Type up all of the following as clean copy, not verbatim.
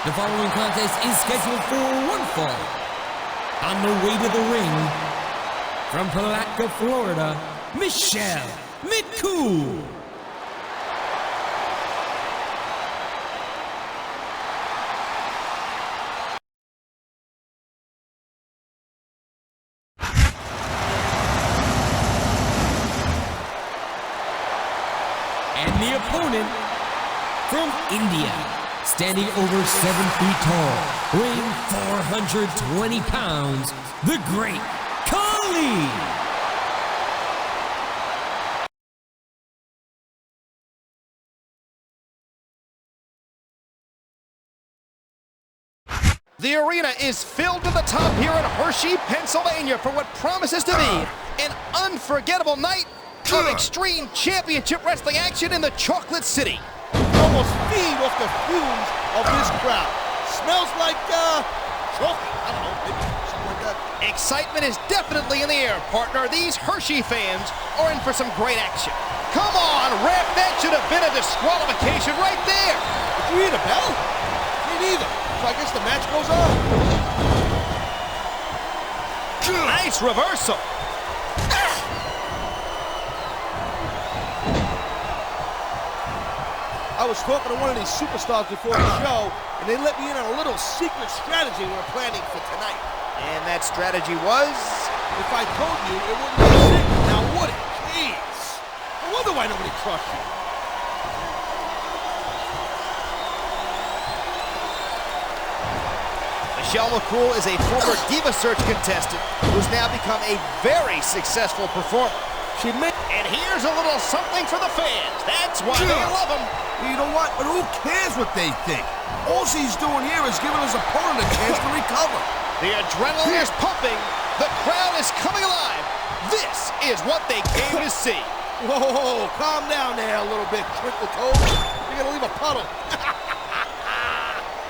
The following contest is scheduled for one fall. On the way to the ring, from Palatka, Florida, Michelle McCool. And the opponent from India, standing over 7 feet tall, weighing 420 pounds, the Great Khali. The arena is filled to the top here in Hershey, Pennsylvania for what promises to be an unforgettable night of extreme championship wrestling action in the Chocolate City. Almost feed off the fumes of this crowd. Smells like, chocolate. I don't know, maybe something like that. Excitement is definitely in the air, partner. These Hershey fans are in for some great action. Come on, ref, that should have been a disqualification right there. Did you hear the bell? Me neither. So I guess the match goes on. Nice reversal. I was talking to one of these superstars before the show, and they let me in on a little secret strategy we're planning for tonight. And that strategy was? If I told you, it wouldn't be a secret, now would it? Jeez. No wonder why nobody trusts you. Michelle McCool is a former Diva Search contestant who's now become a very successful performer. And here's a little something for the fans. That's why they love him. You know what? But who cares what they think? All he's doing here is giving his opponent a chance to recover. The adrenaline is pumping. The crowd is coming alive. This is what they came to see. Whoa, calm down there a little bit, Twinkle Toes. You're gonna leave a puddle.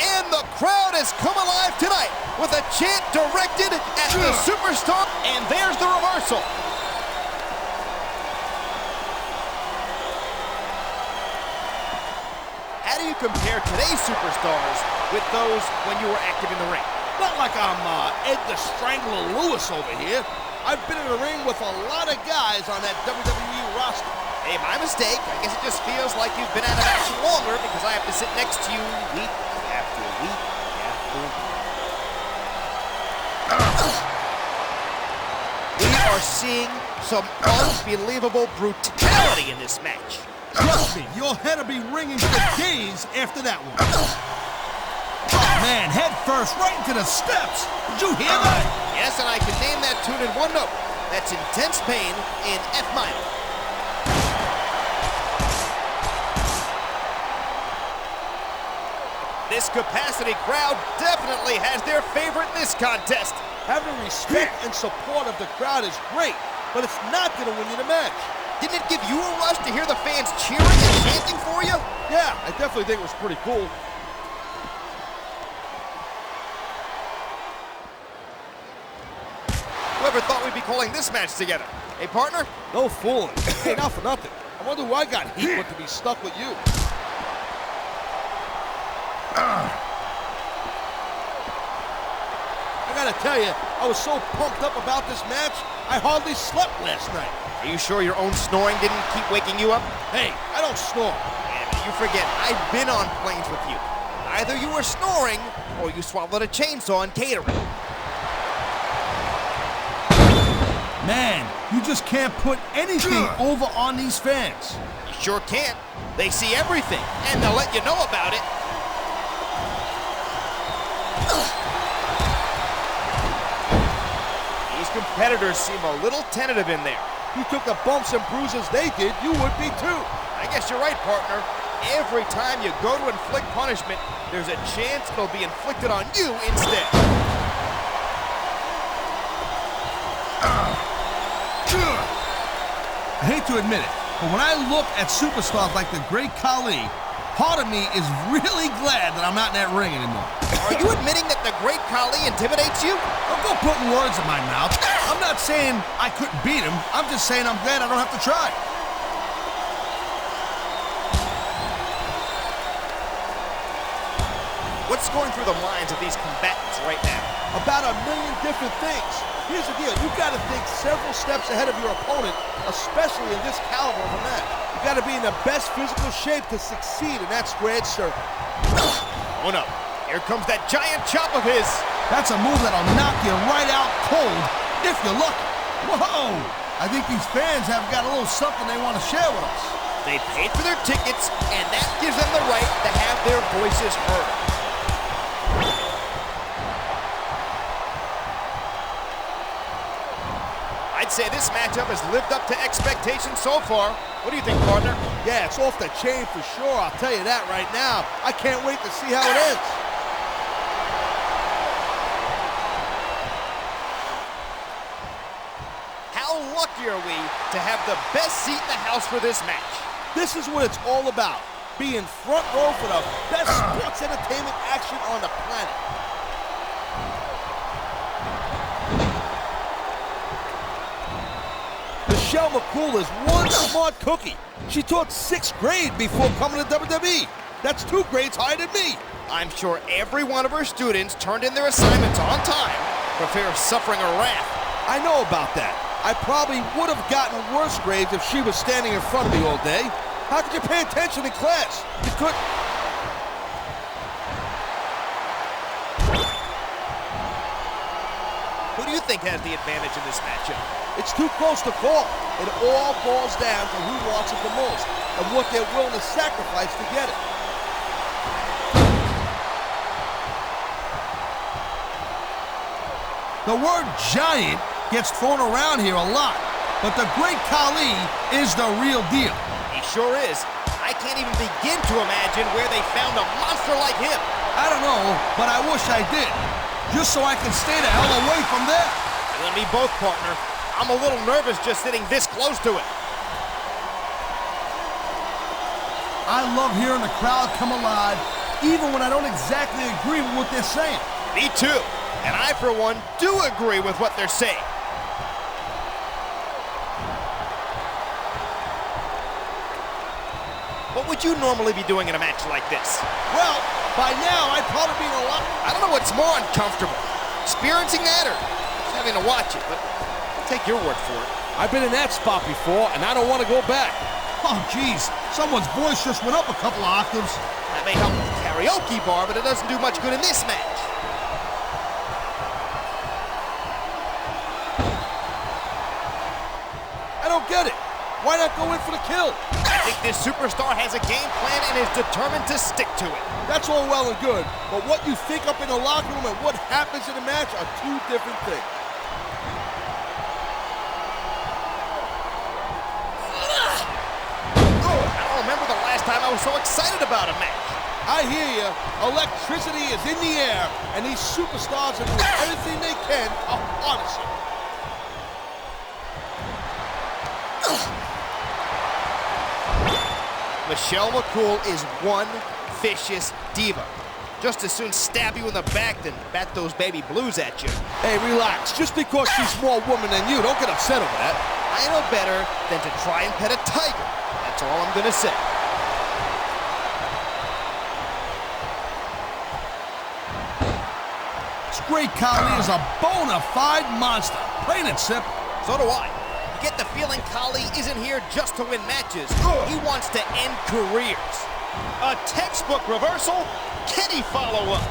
And the crowd has come alive tonight with a chant directed at the superstar. And there's the reversal. How do you compare today's superstars with those when you were active in the ring? Not like I'm Ed the Strangler Lewis over here. I've been in the ring with a lot of guys on that WWE roster. Hey, my mistake. I guess it just feels like you've been out of action longer because I have to sit next to you week after week after week. We are seeing some unbelievable brutality in this match. Trust me, your head will be ringing for days after that one. Oh, man, head first, right into the steps. Did you hear that? Yes, and I can name that tune in one note. That's Intense Pain in F minor. This capacity crowd definitely has their favorite in this contest. Having respect and support of the crowd is great, but it's not going to win you the match. Didn't it give you a rush to hear the fans cheering and chanting for you? Yeah, I definitely think it was pretty cool. Whoever thought we'd be calling this match together? Hey, partner? No fooling. Hey, not for nothing. I wonder who I got heat with to be stuck with you. I gotta tell you, I was so pumped up about this match, I hardly slept last night. Are you sure your own snoring didn't keep waking you up? Hey, I don't snore. And you forget, I've been on planes with you. Either you were snoring, or you swallowed a chainsaw in catering. Man, you just can't put anything over on these fans. You sure can't. They see everything, and they'll let you know about it. These competitors seem a little tentative in there. You took the bumps and bruises they did, you would be too. I guess you're right, partner. Every time you go to inflict punishment, there's a chance it'll be inflicted on you instead. I hate to admit it, but when I look at superstars like the Great Khali, part of me is really glad that I'm not in that ring anymore. Are you admitting that the Great Khali intimidates you? Don't go putting words in my mouth. I'm not saying I couldn't beat him. I'm just saying I'm glad I don't have to try. What's What's going through the minds of these combatants right now? About a million different things. Here's the deal, you've got to think several steps ahead of your opponent, especially in this caliber of a match. You've got to be in the best physical shape to succeed in that squared circle. Oh no, here comes that giant chop of his. That's a move that'll knock you right out cold, if you're lucky. Whoa! I think these fans have got a little something they want to share with us. They paid for their tickets, and that gives them the right to have their voices heard. I'd say this matchup has lived up to expectations so far. What do you think, partner? Yeah, it's off the chain for sure, I'll tell you that right now. I can't wait to see how it ends. How lucky are we to have the best seat in the house for this match? This is what it's all about. Being front row for the best sports entertainment action on the planet. McCool is one smart cookie. She taught 6th grade before coming to WWE. That's 2 grades higher than me. I'm sure every one of her students turned in their assignments on time for fear of suffering a wrath. I know about that. I probably would have gotten worse grades if she was standing in front of me all day. How could you pay attention in class? You couldn't. Who do you think has the advantage in this matchup? It's too close to call. It all boils down to who wants it the most and what they're willing to sacrifice to get it. The word giant gets thrown around here a lot, but the Great Khali is the real deal. He sure is. I can't even begin to imagine where they found a monster like him. I don't know, but I wish I did, just so I can stay the hell away from there. You and me both, partner. I'm a little nervous just sitting this close to it. I love hearing the crowd come alive, even when I don't exactly agree with what they're saying. Me too. And I, for one, do agree with what they're saying. What would you normally be doing in a match like this? Well, by now, I'd probably be in a lot. I don't know what's more uncomfortable, experiencing that or just having to watch it, but I'll take your word for it. I've been in that spot before, and I don't want to go back. Oh, geez, someone's voice just went up a couple of octaves. That may help with the karaoke bar, but it doesn't do much good in this match. I don't get it. Why not go in for the kill? I think this superstar has a game plan and is determined to stick to it. That's all well and good, but what you think up in the locker room and what happens in the match are 2 different things. I don't remember the last time I was so excited about a match. I hear you. Electricity is in the air, and these superstars are doing everything they can to harness it. Michelle McCool is one vicious diva. Just as soon stab you in the back than bat those baby blues at you. Hey, relax. Just because she's more woman than you, don't get upset over that. I know better than to try and pet a tiger. That's all I'm gonna say. This Great Khali is a bona fide monster, plain and simple. So do I. You get the feeling Khali isn't here just to win matches. He wants to end careers. A textbook reversal? Can he follow up?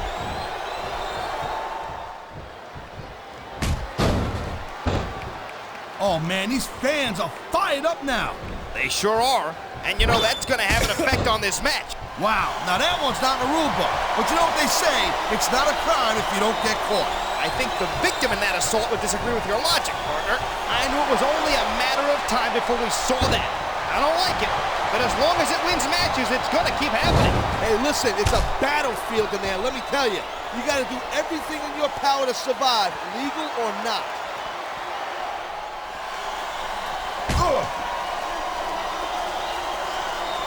Oh man, these fans are fired up now. They sure are. And you know that's gonna have an effect on this match. Wow, now that one's not in the rule book. But you know what they say, it's not a crime if you don't get caught. I think the victim in that assault would disagree with your logic, partner. I knew it was only a matter of time before we saw that. I don't like it, but as long as it wins matches, it's gonna keep happening. Hey, listen, it's a battlefield in there, let me tell you. You gotta do everything in your power to survive, legal or not.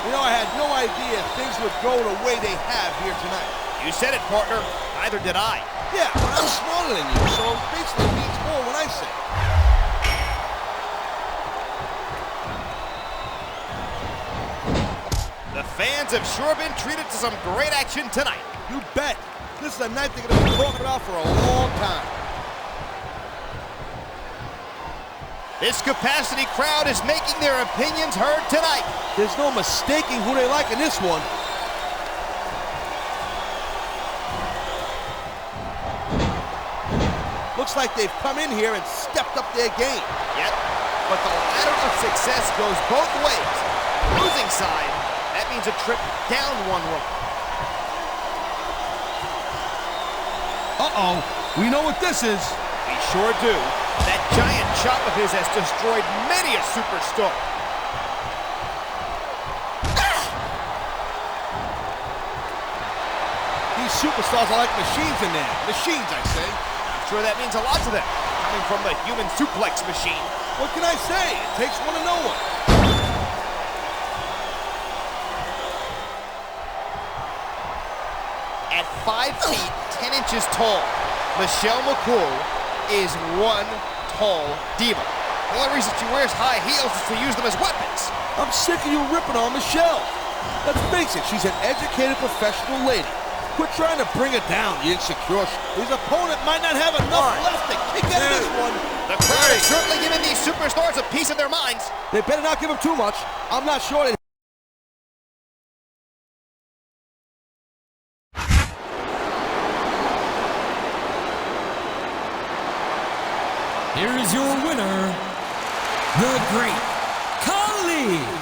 You know, I had no idea things would go the way they have here tonight. You said it, partner. Neither did I. Yeah, but I'm smarter than you, so it basically means more when I say it. The fans have sure been treated to some great action tonight. You bet. This is a night they're going to be talking about for a long time. This capacity crowd is making their opinions heard tonight. There's no mistaking who they like in this one. Looks like they've come in here and stepped up their game. Yep, but the ladder of success goes both ways. Losing side, that means a trip down one rope. Uh-oh, we know what this is. We sure do. That giant chop of his has destroyed many a superstar. These superstars are like machines in there. Machines, I say. I'm sure that means a lot to them, coming from the human suplex machine. What can I say? It takes one to know one. At 5 feet, 10 inches tall, Michelle McCool is one tall diva. The only reason she wears high heels is to use them as weapons. I'm sick of you ripping on Michelle. Let's face it, she's an educated professional lady. Quit trying to bring her down, you insecure. His opponent might not have enough left to kick out of this one. The crowd is certainly giving these superstars a piece of their minds. They better not give him too much. I'm not sure they... Here is your winner, the Great Khali.